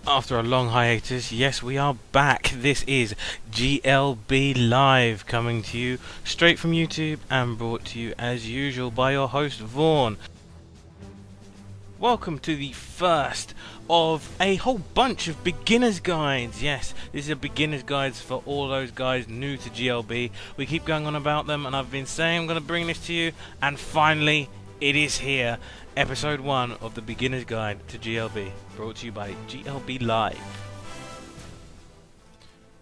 After a long hiatus, yes, we are back. This is GLB Live, coming to you straight from YouTube and brought to you as usual by your host Vaughn. Welcome to the first of a whole bunch of beginner's guides. Yes, this is a beginner's guides for all those guys new to GLB. We keep going on about them, and I've been saying I'm going to bring this to you, and finally it is here. Episode 1 of the beginner's guide to GLB, brought to you by GLB Live.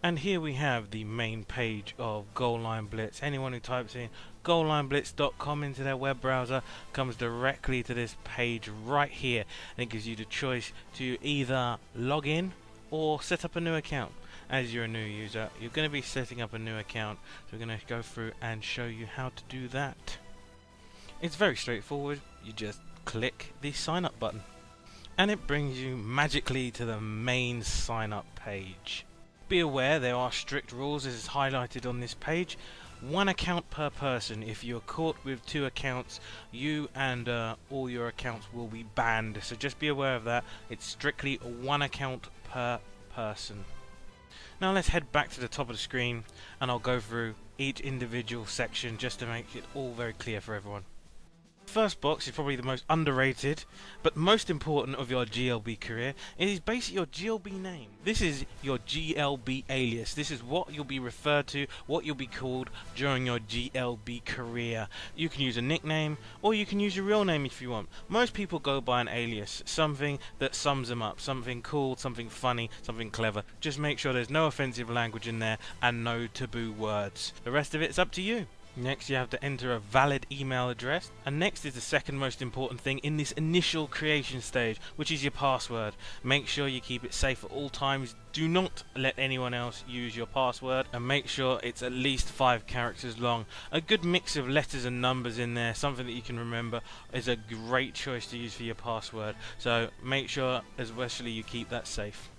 And here we have the main page of Goal Line Blitz. Anyone who types in goallineblitz.com into their web browser comes directly to this page right here, and it gives you the choice to either log in or set up a new account. As you're a new user, you're going to be setting up a new account, so we're going to go through and show you how to do that. It's very straightforward. You just click the sign up button and it brings you magically to the main sign up page. Be aware there are strict rules as is highlighted on this page. 1 account per person. If you're caught with 2 accounts, you and all your accounts will be banned, so just be aware of that. It's strictly 1 account per person. Now let's head back to the top of the screen and I'll go through each individual section just to make it all very clear for everyone. First box is probably the most underrated but most important of your GLB career. It is basically your GLB name. This is your GLB alias. This is what you'll be referred to, what you'll be called during your GLB career. You can use a nickname or you can use your real name if you want. Most people go by an alias, something that sums them up, something cool, something funny, something clever. Just make sure there's no offensive language in there and no taboo words. The rest of it's up to you. Next you have to enter a valid email address, and next is the second most important thing in this initial creation stage, which is your password. Make sure you keep it safe at all times. Do not let anyone else use your password, and make sure it's at least 5 characters long. A good mix of letters and numbers in there, something that you can remember, is a great choice to use for your password, so make sure especially you keep that safe.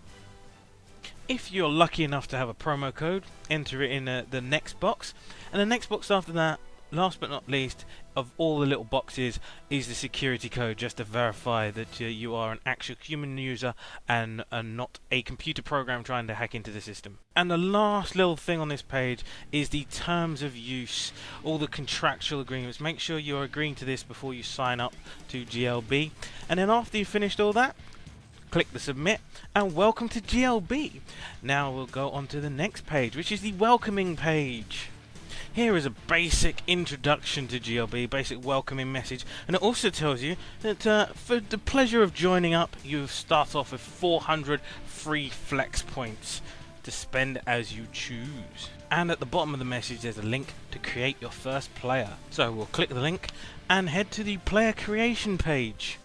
If you're lucky enough to have a promo code, enter it in the next box, and the next box after that, last but not least, of all the little boxes, is the security code, just to verify that you are an actual human user and not a computer program trying to hack into the system. And the last little thing on this page is the terms of use, all the contractual agreements. Make sure you're agreeing to this before you sign up to GLB, and then after you've finished all that, click the submit, and welcome to GLB. Now we'll go on to the next page, which is the welcoming page. Here is a basic introduction to GLB, basic welcoming message, and it also tells you that for the pleasure of joining up, you start off with 400 free flex points to spend as you choose. And at the bottom of the message there's a link to create your first player. So we'll click the link and head to the player creation page.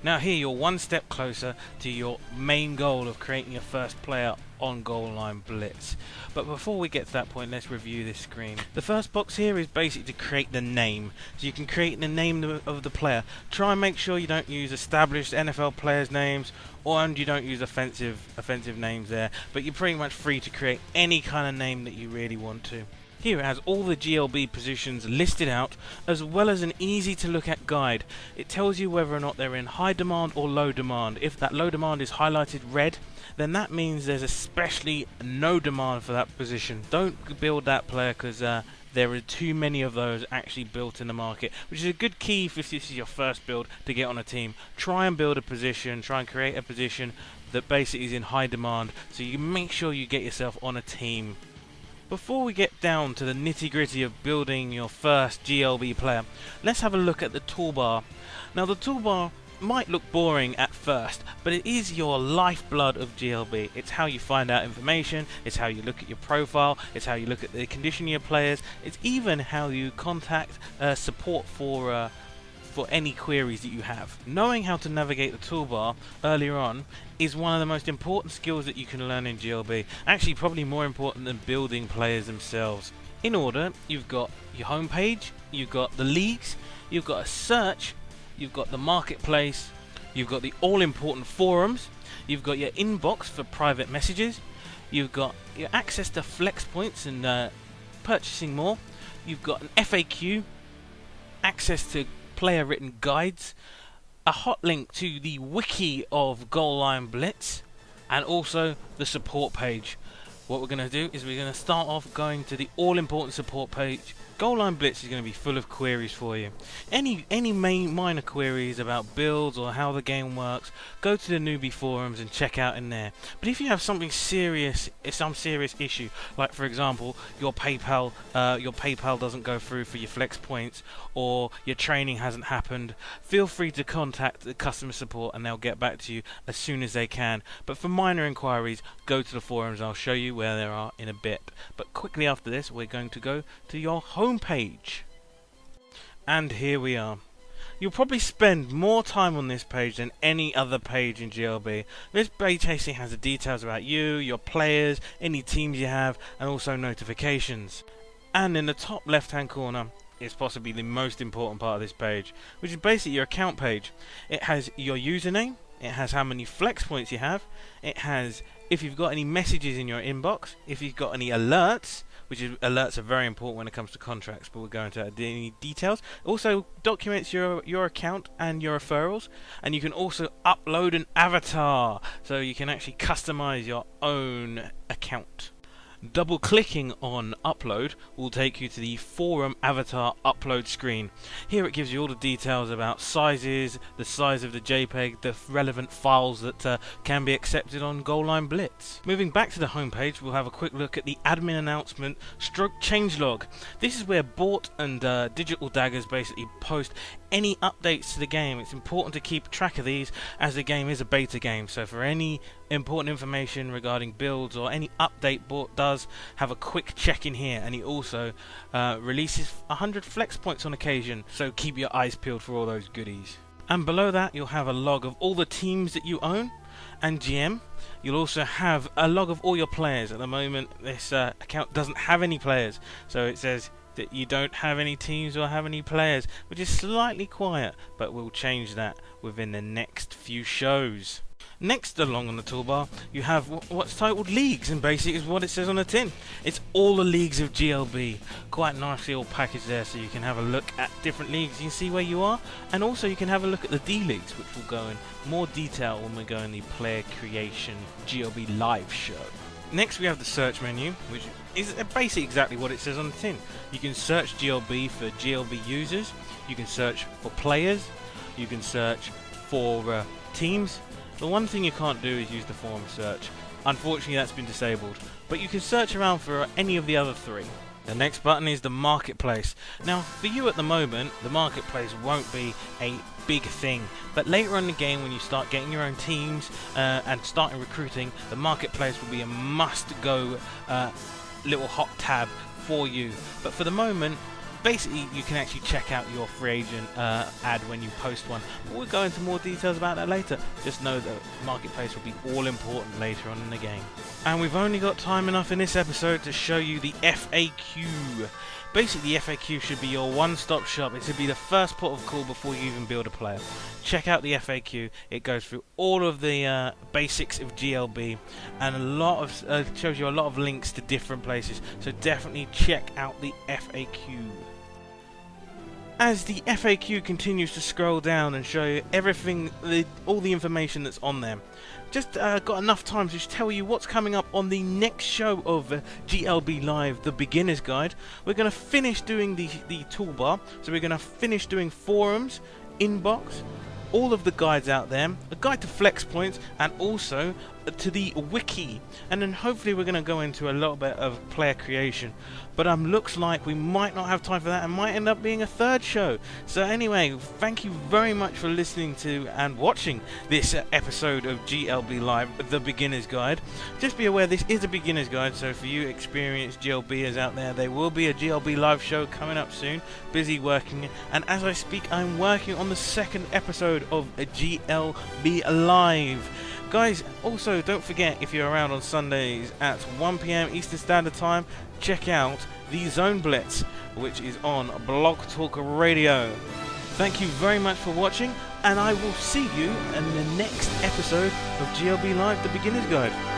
Now here you're one step closer to your main goal of creating your first player on Goal Line Blitz. But before we get to that point, let's review this screen. The first box here is basically to create the name. So you can create the name of the player. Try and make sure you don't use established NFL players' names, and you don't use offensive names there. But you're pretty much free to create any kind of name that you really want to. Here it has all the GLB positions listed out, as well as an easy to look at guide. It tells you whether or not they're in high demand or low demand. If that low demand is highlighted red, then that means there's especially no demand for that position. Don't build that player because there are too many of those actually built in the market, which is a good key if this is your first build to get on a team. Try and build a position, try and create a position that basically is in high demand, so you make sure you get yourself on a team. Before we get down to the nitty-gritty of building your first GLB player, let's have a look at the toolbar. Now the toolbar might look boring at first, but it is your lifeblood of GLB. It's how you find out information, it's how you look at your profile, it's how you look at the condition of your players, it's even how you contact support for any queries that you have. Knowing how to navigate the toolbar earlier on is one of the most important skills that you can learn in GLB. Actually, probably more important than building players themselves. In order, you've got your home page, you've got the leagues, you've got a search, you've got the marketplace, you've got the all-important forums, you've got your inbox for private messages, you've got your access to flex points and purchasing more, you've got an FAQ, access to player written guides, a hot link to the wiki of Goal Line Blitz and also the support page. What we're going to do is we're going to start off going to the all-important support page. Goal Line Blitz is going to be full of queries for you. Any minor queries about builds or how the game works, go to the newbie forums and check out in there. But if you have something serious, some serious issue, like for example your PayPal doesn't go through for your flex points, or your training hasn't happened, feel free to contact the customer support and they'll get back to you as soon as they can. But for minor inquiries, go to the forums. I'll show you where there are in a bit. But quickly after this, we're going to go to your home page, and here we are. You'll probably spend more time on this page than any other page in GLB. This page basically has the details about you, your players, any teams you have, and also notifications. And in the top left hand corner is possibly the most important part of this page, which is basically your account page. It has your username, it has how many flex points you have, it has if you've got any messages in your inbox, if you've got any alerts, which is, alerts are very important when it comes to contracts, but we'll go into any details. Also documents your account and your referrals, and you can also upload an avatar, so you can actually customize your own account. Double clicking on upload will take you to the forum avatar upload screen. Here it gives you all the details about sizes, the size of the JPEG, the relevant files that can be accepted on Goal Line Blitz. Moving back to the home page, we'll have a quick look at the admin announcement stroke changelog. This is where Bort and Digital Daggers basically post any updates to the game. It's important to keep track of these as the game is a beta game, so for any important information regarding builds or any update, Bort does have a quick check in here, and he also releases 100 flex points on occasion, so keep your eyes peeled for all those goodies. And below that you'll have a log of all the teams that you own and GM. You'll also have a log of all your players. At the moment this account doesn't have any players, so it says that you don't have any teams or have any players, which is slightly quiet, but we'll change that within the next few shows. Next along on the toolbar you have what's titled Leagues, and basically is what it says on the tin. It's all the leagues of GLB, quite nicely all packaged there, so you can have a look at different leagues. You can see where you are, and also you can have a look at the D leagues, which will go in more detail when we go in the player creation GLB live show. Next we have the search menu, which is basically exactly what it says on the tin. You can search GLB for GLB users, you can search for players, you can search for teams. The one thing you can't do is use the forum search. Unfortunately that's been disabled, but you can search around for any of the other three. The next button is the marketplace. Now for you at the moment the marketplace won't be a big thing, but later on in the game when you start getting your own teams and starting recruiting, the marketplace will be a must go little hot tab for you. But for the moment basically you can actually check out your free agent ad when you post one, but we'll go into more details about that later. Just know that marketplace will be all important later on in the game. And we've only got time enough in this episode to show you the FAQ. Basically the FAQ should be your one-stop shop. It should be the first port of call before you even build a player. Check out the FAQ. It goes through all of the basics of GLB and a lot of shows you a lot of links to different places, so definitely check out the FAQ. As the FAQ continues to scroll down and show you everything, all the information that's on there, just got enough time to tell you what's coming up on the next show of GLB Live, the Beginner's Guide. We're going to finish doing the toolbar, so we're going to finish doing forums, inbox, all of the guides out there, a guide to flex points, and also to the wiki, and then hopefully we're going to go into a little bit of player creation, but looks like we might not have time for that and might end up being a third show. So anyway, thank you very much for listening to and watching this episode of GLB Live, the Beginner's Guide. Just be aware this is a beginner's guide, so for you experienced GLBers out there, there will be a GLB Live show coming up soon. Busy working, and as I speak I'm working on the second episode of GLB Live. Guys, also don't forget, if you're around on Sundays at 1 PM Eastern Standard Time, check out the Zone Blitz, which is on Blog Talk Radio. Thank you very much for watching, and I will see you in the next episode of GLB Live, the Beginner's Guide.